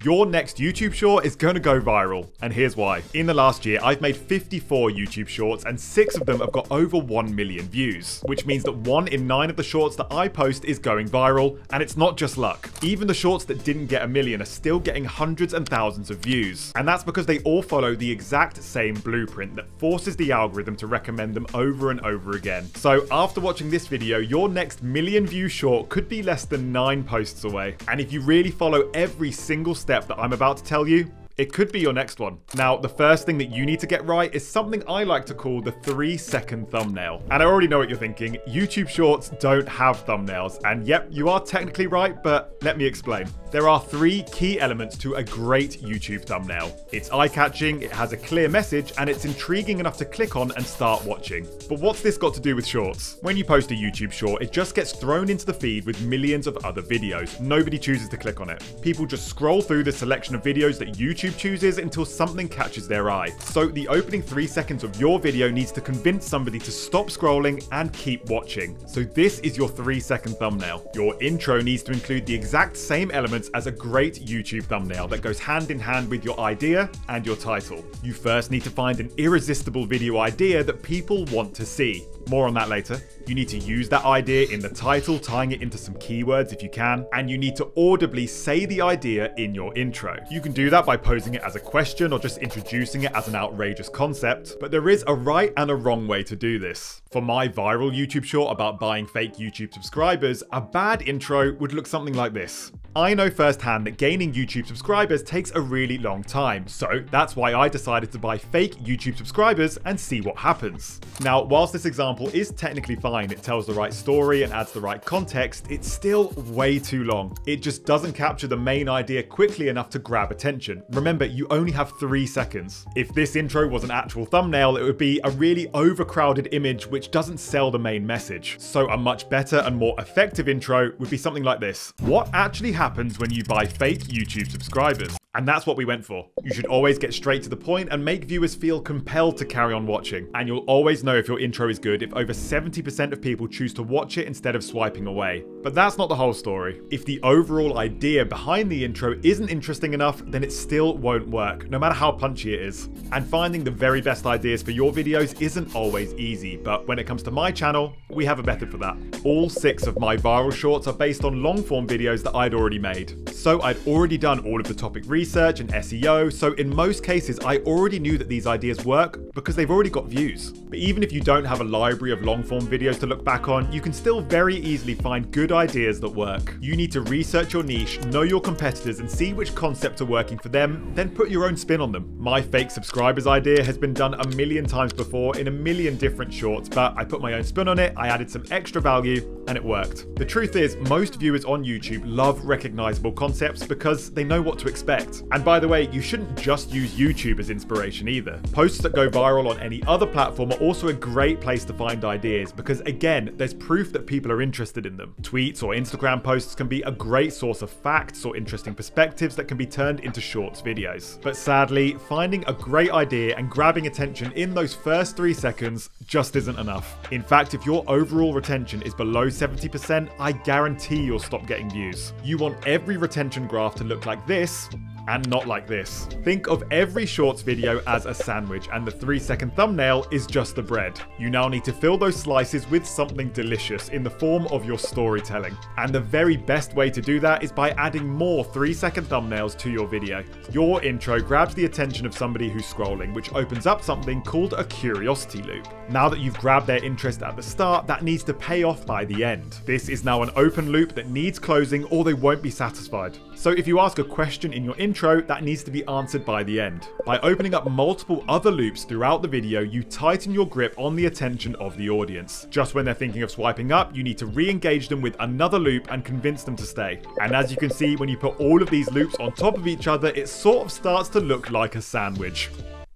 Your next YouTube short is going to go viral, and here's why. In the last year, I've made 54 YouTube shorts, and 6 of them have got over 1 million views, which means that 1 in 9 of the shorts that I post is going viral, and it's not just luck. Even the shorts that didn't get a million are still getting hundreds and thousands of views, and that's because they all follow the exact same blueprint that forces the algorithm to recommend them over and over again. So after watching this video, your next million view short could be less than 9 posts away, and if you really follow every single step that I'm about to tell you, it could be your next one. Now, the first thing that you need to get right is something I like to call the 3-second thumbnail. And I already know what you're thinking. YouTube Shorts don't have thumbnails. And yep, you are technically right, but let me explain. There are 3 key elements to a great YouTube thumbnail. It's eye-catching, it has a clear message, and it's intriguing enough to click on and start watching. But what's this got to do with shorts? When you post a YouTube short, it just gets thrown into the feed with millions of other videos. Nobody chooses to click on it. People just scroll through the selection of videos that YouTube chooses until something catches their eye. So the opening 3 seconds of your video needs to convince somebody to stop scrolling and keep watching. So this is your 3-second thumbnail. Your intro needs to include the exact same elements as a great YouTube thumbnail that goes hand in hand with your idea and your title. You first need to find an irresistible video idea that people want to see. More on that later. You need to use that idea in the title, tying it into some keywords if you can, and you need to audibly say the idea in your intro. You can do that by posing it as a question or just introducing it as an outrageous concept, but there is a right and a wrong way to do this. For my viral YouTube short about buying fake YouTube subscribers, a bad intro would look something like this. I know firsthand that gaining YouTube subscribers takes a really long time, so that's why I decided to buy fake YouTube subscribers and see what happens. Now, whilst this example is technically fine, it tells the right story and adds the right context, it's still way too long. It just doesn't capture the main idea quickly enough to grab attention. Remember, you only have 3 seconds. If this intro was an actual thumbnail, it would be a really overcrowded image which doesn't sell the main message. So a much better and more effective intro would be something like this. What actually happens when you buy fake YouTube subscribers? And that's what we went for. You should always get straight to the point and make viewers feel compelled to carry on watching. And you'll always know if your intro is good if over 70% of people choose to watch it instead of swiping away. But that's not the whole story. If the overall idea behind the intro isn't interesting enough, then it still won't work, no matter how punchy it is. And finding the very best ideas for your videos isn't always easy, but when it comes to my channel, we have a method for that. All 6 of my viral shorts are based on long-form videos that I'd already made. So I'd already done all of the topic research and SEO, so in most cases I already knew that these ideas work because they've already got views. But even if you don't have a library of long-form videos to look back on, you can still very easily find good ideas that work. You need to research your niche, know your competitors, and see which concepts are working for them, then put your own spin on them. My fake subscribers idea has been done a million times before in a million different shorts, but I put my own spin on it, I added some extra value, and it worked. The truth is, most viewers on YouTube love recognizable concepts because they know what to expect. And by the way, you shouldn't just use YouTube as inspiration either. Posts that go viral on any other platform are also a great place to find ideas because, again, there's proof that people are interested in them. Tweets or Instagram posts can be a great source of facts or interesting perspectives that can be turned into shorts videos. But sadly, finding a great idea and grabbing attention in those first 3 seconds just isn't enough. In fact, if your overall retention is below 70%, I guarantee you'll stop getting views. You want every retention graph to look like this, and not like this. Think of every shorts video as a sandwich, and the 3-second thumbnail is just the bread. You now need to fill those slices with something delicious in the form of your storytelling. And the very best way to do that is by adding more 3-second thumbnails to your video. Your intro grabs the attention of somebody who's scrolling, which opens up something called a curiosity loop. Now that you've grabbed their interest at the start, that needs to pay off by the end. This is now an open loop that needs closing or they won't be satisfied. So if you ask a question in your intro, that needs to be answered by the end. By opening up multiple other loops throughout the video, you tighten your grip on the attention of the audience. Just when they're thinking of swiping up, you need to re-engage them with another loop and convince them to stay. And as you can see, when you put all of these loops on top of each other, it sort of starts to look like a sandwich.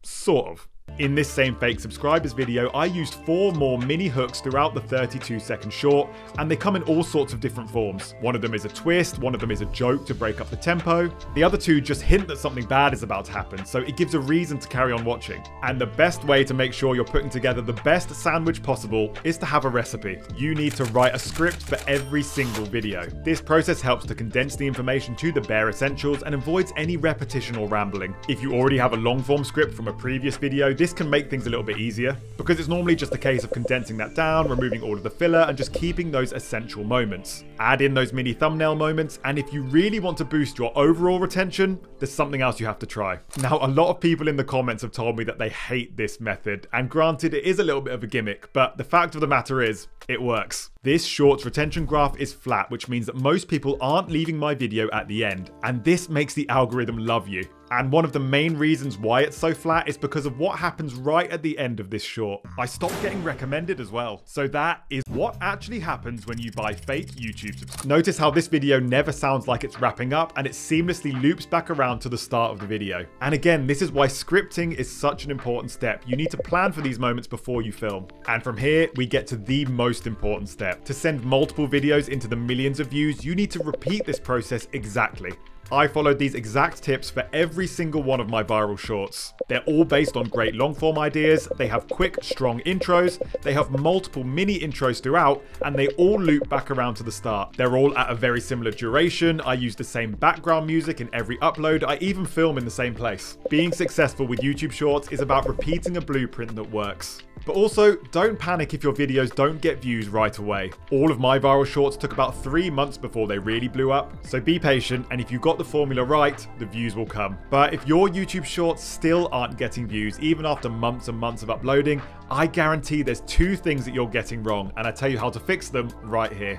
Sort of. In this same fake subscribers video, I used 4 more mini hooks throughout the 32-second short, and they come in all sorts of different forms. One of them is a twist, one of them is a joke to break up the tempo. The other 2 just hint that something bad is about to happen, so it gives a reason to carry on watching. And the best way to make sure you're putting together the best sandwich possible is to have a recipe. You need to write a script for every single video. This process helps to condense the information to the bare essentials and avoids any repetition or rambling. If you already have a long form script from a previous video, this can make things a little bit easier, because it's normally just a case of condensing that down, removing all of the filler, and just keeping those essential moments. Add in those mini thumbnail moments, and if you really want to boost your overall retention, there's something else you have to try. Now, a lot of people in the comments have told me that they hate this method, and granted, it is a little bit of a gimmick, but the fact of the matter is, it works. This shorts retention graph is flat, which means that most people aren't leaving my video at the end, and this makes the algorithm love you. And one of the main reasons why it's so flat is because of what happens right at the end of this short. I stopped getting recommended as well. So that is what actually happens when you buy fake YouTube subscribers. Notice how this video never sounds like it's wrapping up, and it seamlessly loops back around to the start of the video. And again, this is why scripting is such an important step. You need to plan for these moments before you film. And from here, we get to the most important step. To send multiple videos into the millions of views, you need to repeat this process exactly. I followed these exact tips for every single one of my viral shorts. They're all based on great long form ideas, they have quick, strong intros, they have multiple mini intros throughout, and they all loop back around to the start. They're all at a very similar duration, I use the same background music in every upload, I even film in the same place. Being successful with YouTube Shorts is about repeating a blueprint that works. But also, don't panic if your videos don't get views right away. All of my viral shorts took about 3 months before they really blew up, so be patient, and if you got the formula right, the views will come. But if your YouTube shorts still aren't getting views, even after months and months of uploading, I guarantee there's 2 things that you're getting wrong, and I tell you how to fix them right here.